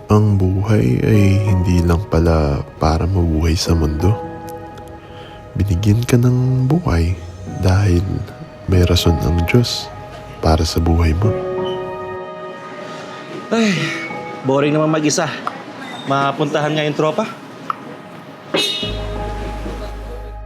Ang buhay ay hindi lang pala para mabuhay sa mundo. Binigyan ka ng buhay dahil may rason ang Diyos para sa buhay mo. Ay, boring naman mag-isa. Mapuntahan nga yung tropa.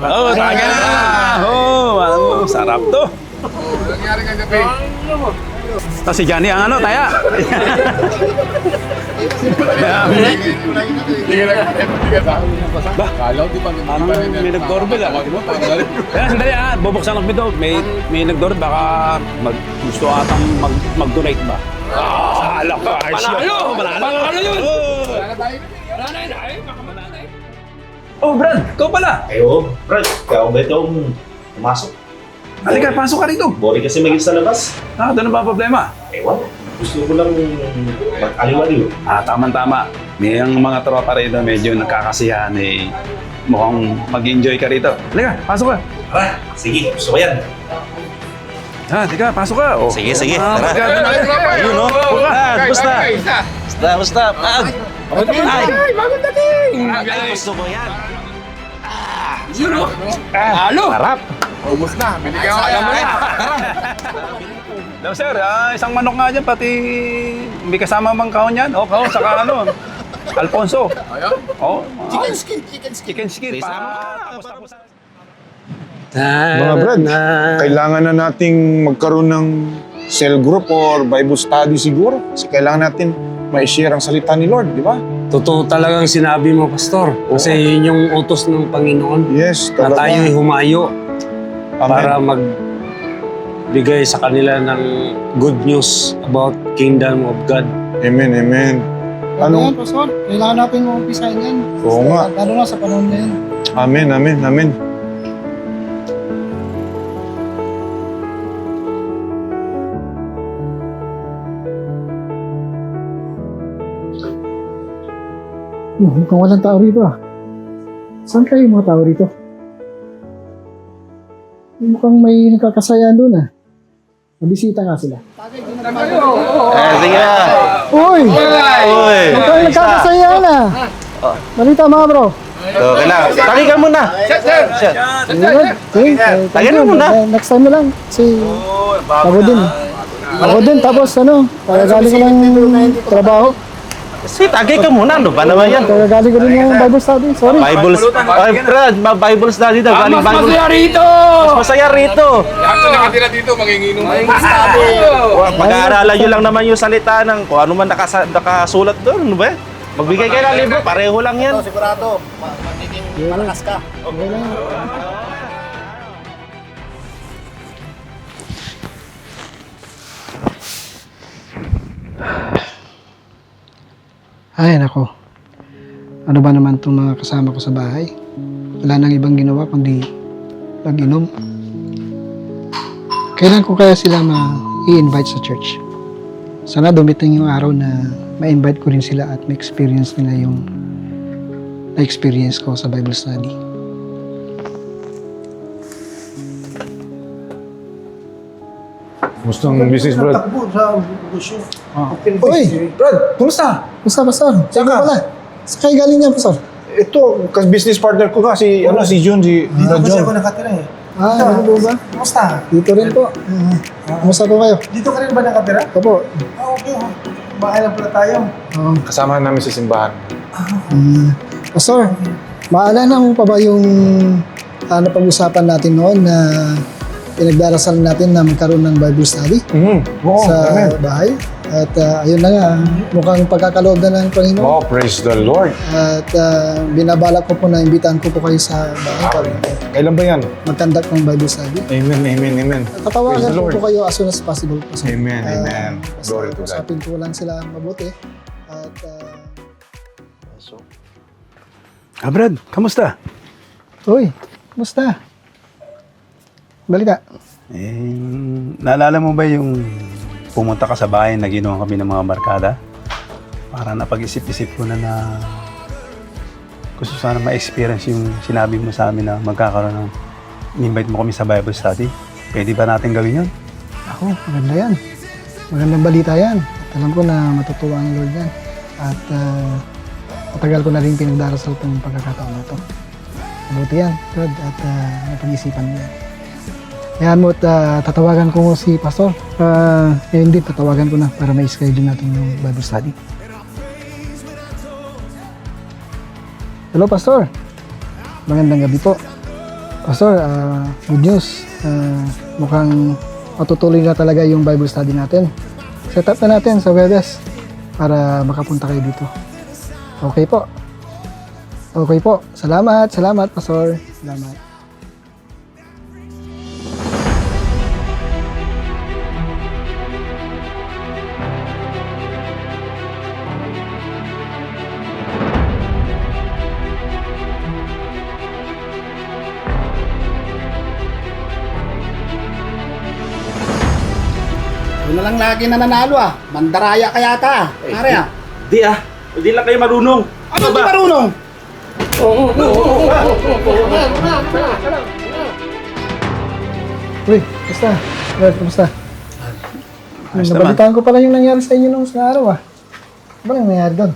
Oh, taga na! Oh, alam mo, sarap to. Nangyari ka gabi. Tapos si Johnny ang ano, taya. Ba? Kalaw, di ba? Parang may nag-doorbell ah. Kaya sandali ah, bubuksan ang pinto. May nag-doorbell, baka gusto atang mag-donate ba? Sala ka, ayos yun. Panalo yun! Oh, Brad, ikaw pala. Ayo, Brad, kaya ba itong pumasok? Halika, pasok ka rito. Boring kasi mag sa labas. Ano ba ang problema? Ewan, gusto ko lang mag-aliwaliw. Tama-tama. May ang mga tropa rito medyo nagkakasiyahan eh. Mukhang mag-enjoy ka rito. Halika, pasok ka. Tara, sige, gusto ko yan. Tika, pasok ka. Oh. Sige, Ah, tara. Ayun, no? Basta. Basta. Ay, bagong dating! gusto ko yan. Yun o. Halo. Harap. Ubus na, binigyan ko alam mo na. Daw sir, isang manok nga dyan, pati may kasama mang kahon yan. O, kahon, saka ano, Alfonso. Ayun. O, Chicken skin. chicken skin. Please. Tapos. Mga Brad, kailangan na nating magkaroon ng cell group or Bible study siguro. Kasi kailangan natin ma-share ang salita ni Lord, di ba? Totoo talagang sinabi mo, Pastor. Kasi yun yung utos ng Panginoon Yes, na talaga. tayo'y humayo Amen. para magbigay sa kanila ng good news about Kingdom of God. Amen, amen. Ano yan, Pastor? Kailangan natin mag-umpisahan yan. Oo nga. Lalo na sa panahon na yan. Amen, amen, amen. Mukhang walang tao rito ah. Saan kayo mga tao rito? Mukhang may nagkakasayaan doon ah. Mabisita nga sila. Sige na. Uy! Uy! Mukhang nagkakasayaan ah. Balita mga bro. Okay lang. Taki ka muna. Shit. Tagal na muna. Next time na lang. Kasi ako din. Ako din. Tapos ano, kagagaling ko lang trabaho. Sige, tagay ka muna. Ano ba naman yan? Kagagaling ko rin ng Bible study. Sorry. Bible ay, Brad, Bible study daw. Galing Bible. Mas masaya rito! Mas masaya rito! Lahat na nakatira dito, manginginom. Pag-aaralan nyo lang naman yung salita ng kung ano man nakasulat doon. Ano ba yan? Magbigay kayo ng libro, pareho lang yan. Sigurado. Magiging malakas ka. Okay lang. Ay, nako. Ano ba naman itong mga kasama ko sa bahay? Wala nang ibang ginawa kundi mag-inom. Kailan ko kaya sila ma-i-invite sa church? Sana dumiting yung araw na ma-invite ko rin sila at ma-experience nila yung na-experience ko sa Bible study. Gusto ng business, Brad? Uy! Brad, kumusta? Basta, Pastor. Saan ka pala? Saan kayo galing niya, Pastor? Ito, business partner ko nga, si John, si Brad John. nakatira eh. Ano po ba? Kumusta? Dito rin po. Kumusta po kayo? Dito ka rin ba nakatira? Opo. Okay. Bahay lang pala tayo. Kasama namin sa simbahan. Pastor, maalala mo pa ba yung napag-usapan natin noon na pinagdarasal natin na magkaroon ng Bible study Oo, sa amen. bahay? At ayun na nga, mukhang pagkakaloob na ng Panginoon. Oh, praise the Lord. At binabalak ko po na imbitahan ko po kayo sa bahay para Kailan ba yan? mag-conduct ng Bible study. Amen, amen, amen. Praise Tatawagan the ko Lord. po kayo as soon as possible. Pastor. Amen, amen. Basta Glory to God. usapin ko lang sila mabuti. At Brad, kamusta? uy, kumusta? Balita. Naalala mo ba yung pumunta ka sa bahay na ginawa kami ng mga barkada? Para napag-isip-isip ko na gusto sana ma-experience yung sinabi mo sa amin na magkakaroon ng in-invite mo kami sa Bible study. Pwede ba natin gawin yun? Ako, maganda yan. Magandang balita yan. At alam ko na matutuwa ang Lord yan. At matagal ko na rin pinagdarasal itong pagkakataon na ito. Mabuti yan, Brad, at napag-isipan mo yan. Ayan mo, at tatawagan ko si Pastor. Ngayon din, tatawagan ko na para may schedule natin yung Bible study. Hello, Pastor. Magandang gabi po. Pastor, good news. Mukhang matutuloy na talaga yung Bible study natin. Set up na natin sa Webes para makapunta kayo dito. Okay po. Okay po. Salamat, Pastor. Salamat. Yun na lang lagi na nanalo Mandaraya kaya ta. Pare Di lang kayo marunong. Ano di marunong? Uy, basta. Brad, kumusta? Nabalitaan ko pala yung nangyari sa inyo nung sa araw Ano ba yung nangyari doon?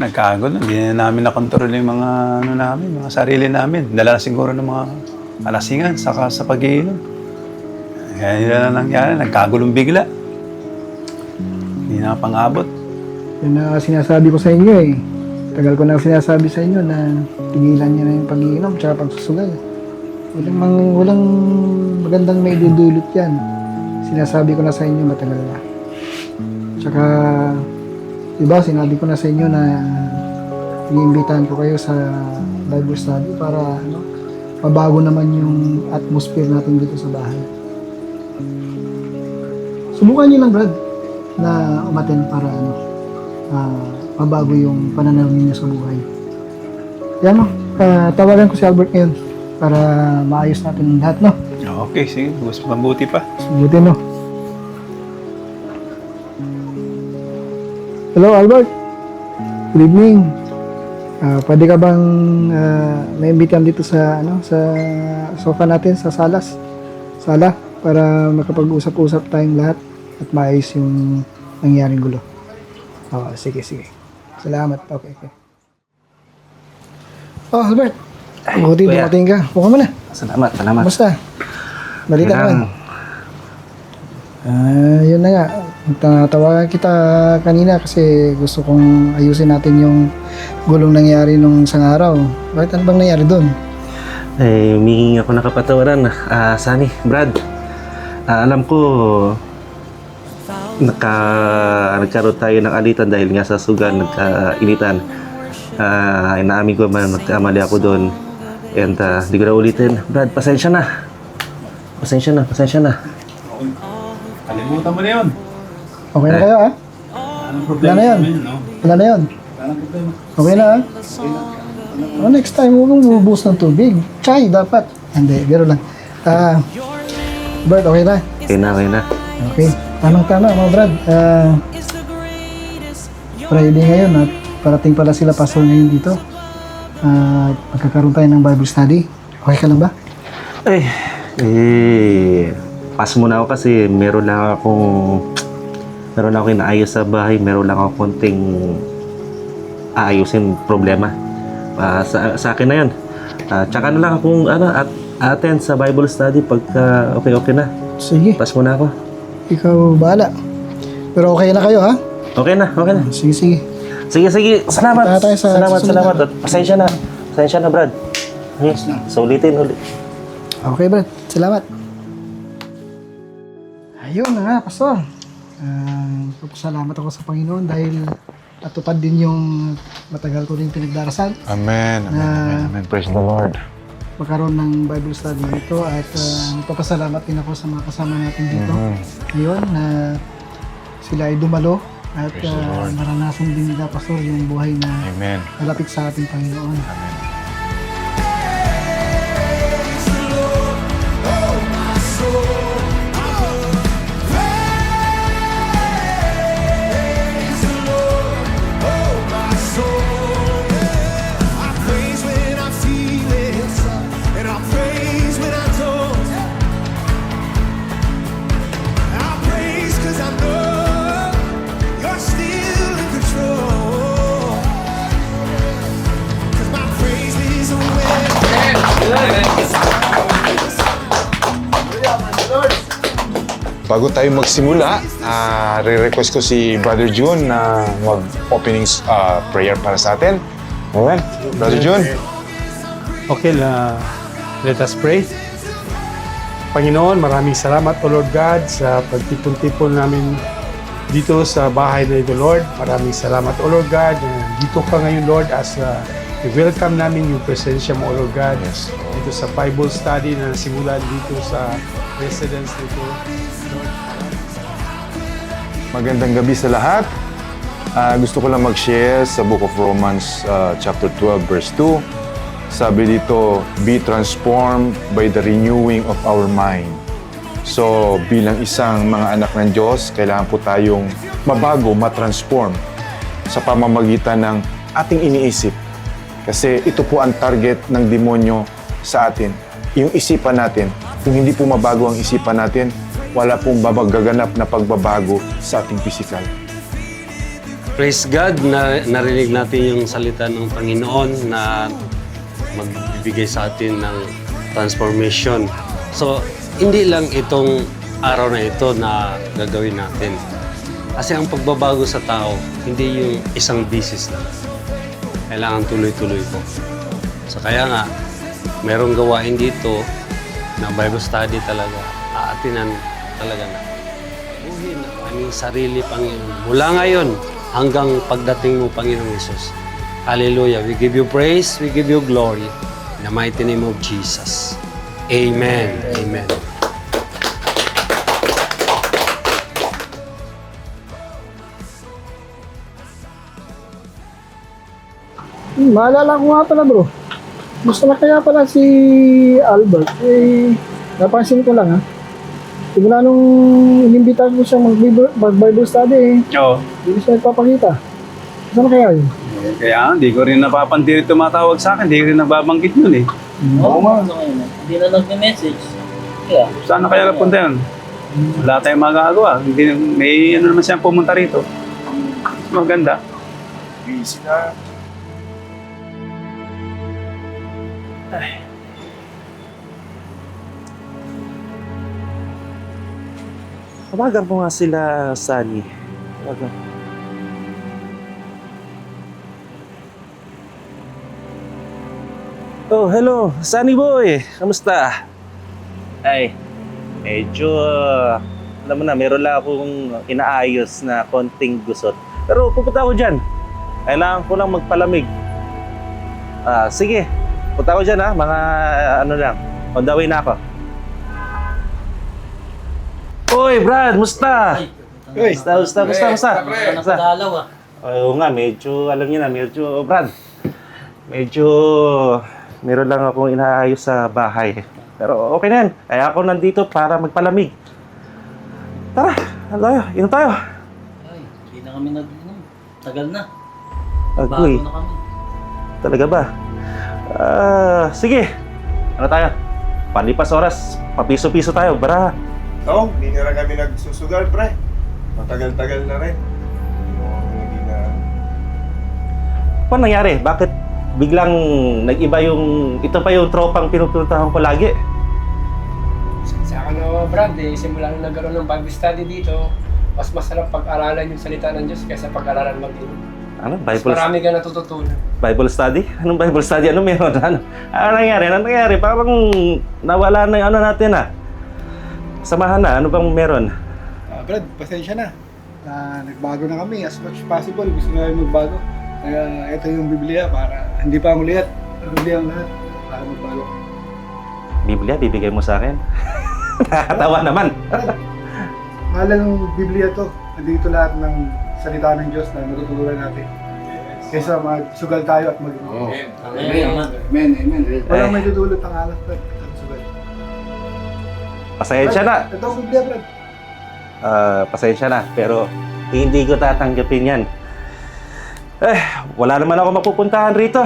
Nagkagulo. Hindi na namin nakontrol yung mga mga sarili namin. Dala siguro ng mga alasingan saka sa pag-iinom. Kaya yun na nangyari. Nagkagulong bigla. Hindi na pang-abot. Yun na sinasabi ko sa inyo Tagal ko na sinasabi sa inyo na tigilan niyo na yung pag-iinom tsaka pagsusugal. Walang magandang may dudulot yan. Sinasabi ko na sa inyo matagal na. Tsaka, diba, sinabi ko na sa inyo na iimbitahan ko kayo sa Bible study para mabago naman yung atmosphere natin dito sa bahay. Subukan niyo lang, Brad, na umaten para mabago yung pananaw ninyo sa buhay. Yan tawagan ko si Albert ngayon para maayos natin lahat, no? Okay, sige. Mas mabuti pa. Buti, no? Hello, Albert. Good evening. Pwede ka bang maimbitahan dito sa sa sofa natin sa sala para makapag-usap-usap tayong lahat at maayos yung nangyaring gulo. Sige. Salamat. Okay. Albert. Buti dumating ka. Buka mo na. Salamat. Kamusta? Balita naman. Yun na nga. Tawagan kita kanina kasi gusto kong ayusin natin yung gulong nangyari nung isang araw. Bakit ano bang nangyari doon? Humingi ako ng kapatawaran. Sunny, Brad. Alam ko, nagkaroon tayo ng alitan dahil nga sa sugan, nagkainitan. Inaamin ko man, nagkamali ako doon. And di ko na ulitin. Brad, pasensya na. Kalimutan mo na yun. Okay na kayo, Wala na yun. Okay na, next time, huwag mong bubus ng tubig. Chai, dapat. Hindi, biro lang. Bert, okay na? Okay na. Okay. Tamang-tama, mga Brad. Friday ngayon at parating pala sila pastor ngayon dito. Magkakaroon tayo ng Bible study. Okay ka lang ba? Pass muna ako kasi meron lang akong inaayos sa bahay. Meron lang akong konting aayusin problema. Sa akin na yan. Tsaka na lang akong attend sa Bible study pagka okay na. Sige. Pass muna ako. Ikaw bahala. Pero okay na kayo, ha? Okay na. Sige. Sige. Salamat. Punta tayo sa Salamat. susunod At pasensya na, Brad. So, ulitin. Okay, Brad. Salamat. Ayun na nga, Pastor. Salamat ako sa Panginoon dahil natupad din yung matagal ko rin pinagdarasal. Amen. Praise the Lord. Magkaroon ng Bible study dito at nagpapasalamat din ako sa mga kasama natin dito. Ngayon na sila ay dumalo at naranasan din nila, Pastor, yung buhay na Amen. malapit sa ating Panginoon. You're still in control. bago tayo magsimula, re-request ko si Brother June na mag-opening prayer para sa atin. Amen. Brother June. Okay, let us pray. Panginoon, maraming salamat, O Lord God, sa pagtipon-tipon namin dito sa bahay na ito, Lord. Maraming salamat, O Lord God. Dito ka ngayon, Lord, as welcome namin yung presensya mo, O Lord God. Yes. Dito sa Bible study na nasimulan dito sa residence nito. Lord, Magandang gabi sa lahat. Gusto ko lang mag-share sa Book of Romans chapter 12 verse 2. Sabi dito, be transformed by the renewing of our mind. So, bilang isang mga anak ng Diyos, kailangan po tayong mabago, matransform sa pamamagitan ng ating iniisip. Kasi ito po ang target ng demonyo sa atin. Yung isipan natin, kung hindi po mabago ang isipan natin, wala pong gaganap na pagbabago sa ating physical. praise God na narinig natin yung salita ng Panginoon na magbibigay sa atin ng transformation. So, hindi lang itong araw na ito na gagawin natin. Kasi ang pagbabago sa tao, hindi yung isang bisis lang. Kailangan tuloy-tuloy po. So, kaya nga, merong gawain dito na Bible study talaga. Aatinan talaga na. Buhin ang aming sarili, Panginoon. Mula ngayon, hanggang pagdating mo, Panginoong Hesus. Hallelujah. We give you praise, we give you glory. In the mighty name of Jesus. Amen. Amen. Maalala ko nga pala bro. Gusto na kaya pala si Albert. Napansin ko lang ha. Simula nung inimbitahan ko siya mag-Bible study Oo. hindi siya nagpapakita. Saan kaya yun? Kaya hindi ko rin napapansin tumatawag sa akin. Hindi ko rin nababanggit yun eh. Oo nga. Hindi na nag-message. Kaya, Saan na kaya napunta yun? Wala tayong magagawa. Hindi, may ano naman siyang pumunta rito. Maganda. Busy na. Tawagan mo nga sila, Sunny. Tawagan. Oh, hello. Sunny boy. Kamusta? Ay, medyo, alam mo na, meron lang akong inaayos na konting gusot. Pero pupunta ako dyan. Kailangan ko lang magpalamig. Sige. Punta ako dyan ha. Mga ano lang. On the way na ako. Hoy, Brad, musta? Musta? nakadalaw ah. Oo nga, medyo, alam niyo na, medyo, Brad, medyo, meron lang akong inaayos sa bahay. Pero okay na yan. Kaya ako nandito para magpalamig. Tara, ano tayo? Inom tayo. Ay, hindi na kami nag-inom. Tagal na. Agoy, Bago na kami. talaga ba? Sige. Ano tayo? Palipas oras, papiso-piso tayo, bara. No, hindi na rin kami nagsusugal, pre. Matagal-tagal na rin. Hindi na... Paano nangyari? Bakit biglang nag-iba yung, ito pa yung tropang pinupuntahan ko lagi? Sa akin na Brad, simula nung nagkaroon ng Bible study dito, mas masarap pag-aralan yung salita ng Diyos kaysa pag-aralan mag-inom. Ano? Mas marami ka natututunan. Bible study? Anong Bible study? Ano meron? Ano nangyari? Ano nangyari? Parang nawala na yung ano natin Samahan na. Ano bang meron? Brad, pasensya na. Nagbago na kami as much as possible. Gusto na kami magbago. Kaya ito yung Biblia para hindi pa ang ulit. Ang Biblia ang lahat para magbago. Biblia, bibigay mo sa akin? Nakakatawa naman. Mahal ng Biblia to. Nandito lahat ng salita ng Diyos na natutunan natin. Kaysa magsugal tayo at mag-inom. Amen. Amen. Walang may tutulot ang alas, Brad. At sugal. Pasensya na. Ito ang Biblia, Brad. Pasensya na. Pero hindi ko tatanggapin yan. Wala naman ako mapupuntahan rito.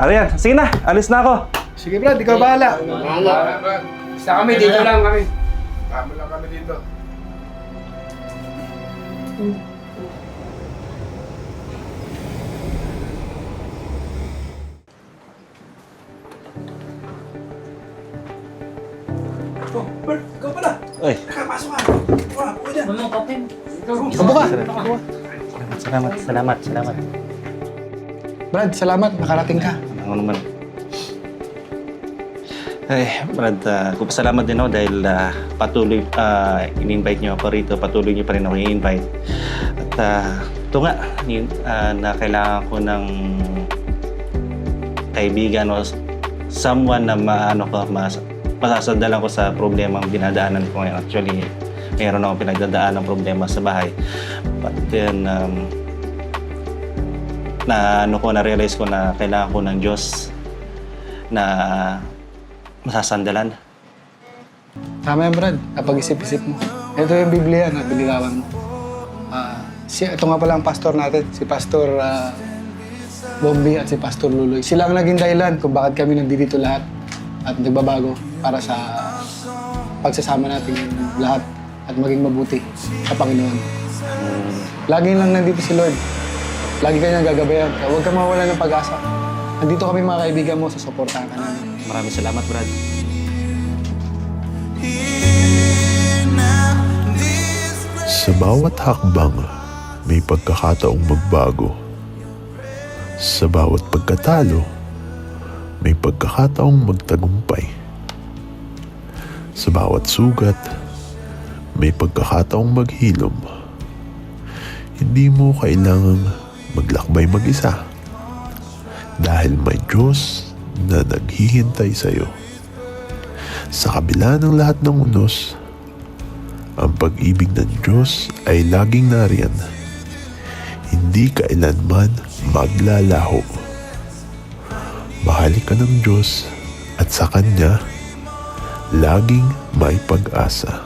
Ano yan? Sige na. Alis na ako. Sige, Brad. Ikaw bahala. Basta kami, dito lang kami. Kami lang kami dito. natin. Upo ka. Salamat. Brad, salamat. Nakarating ka. Ano naman. Ay, Brad, salamat din ako dahil patuloy in-invite niyo ako rito. Patuloy niyo pa rin ako i-invite. At ito nga, na kailangan ko ng kaibigan o someone na masasandalan ko sa problema ang dinadaanan ko ngayon. Actually, mayroon akong pinagdadaan ng problema sa bahay. But then, na-realize ko na kailangan ko ng Diyos na masasandalan. Tama yan, Brad. Napag-isip-isip mo. Ito yung Biblia na pinilawan mo. Ito nga pala ang pastor natin, si Pastor Bobby at si Pastor Luloy. Sila ang naging dahilan kung bakit kami nandito lahat at nagbabago para sa pagsasama natin lahat at maging mabuti sa Panginoon. Lagi lang nandito si Lord. Lagi kayo nagagabayan. Huwag kang mawala ng pag-asa. Nandito kami mga kaibigan mo, susuportahan ka namin. Maraming salamat, Brad. Sa bawat hakbang, may pagkakataong magbago. Sa bawat pagkatalo, may pagkakataong magtagumpay. Sa bawat sugat, may pagkakataong maghilom. Hindi mo kailangang maglakbay mag-isa dahil may Diyos na naghihintay sa iyo. Sa kabila ng lahat ng unos, ang pag-ibig ng Diyos ay laging nariyan. Hindi kailanman maglalaho. Mahalin ka ng Diyos at sa Kanya, laging may pag-asa.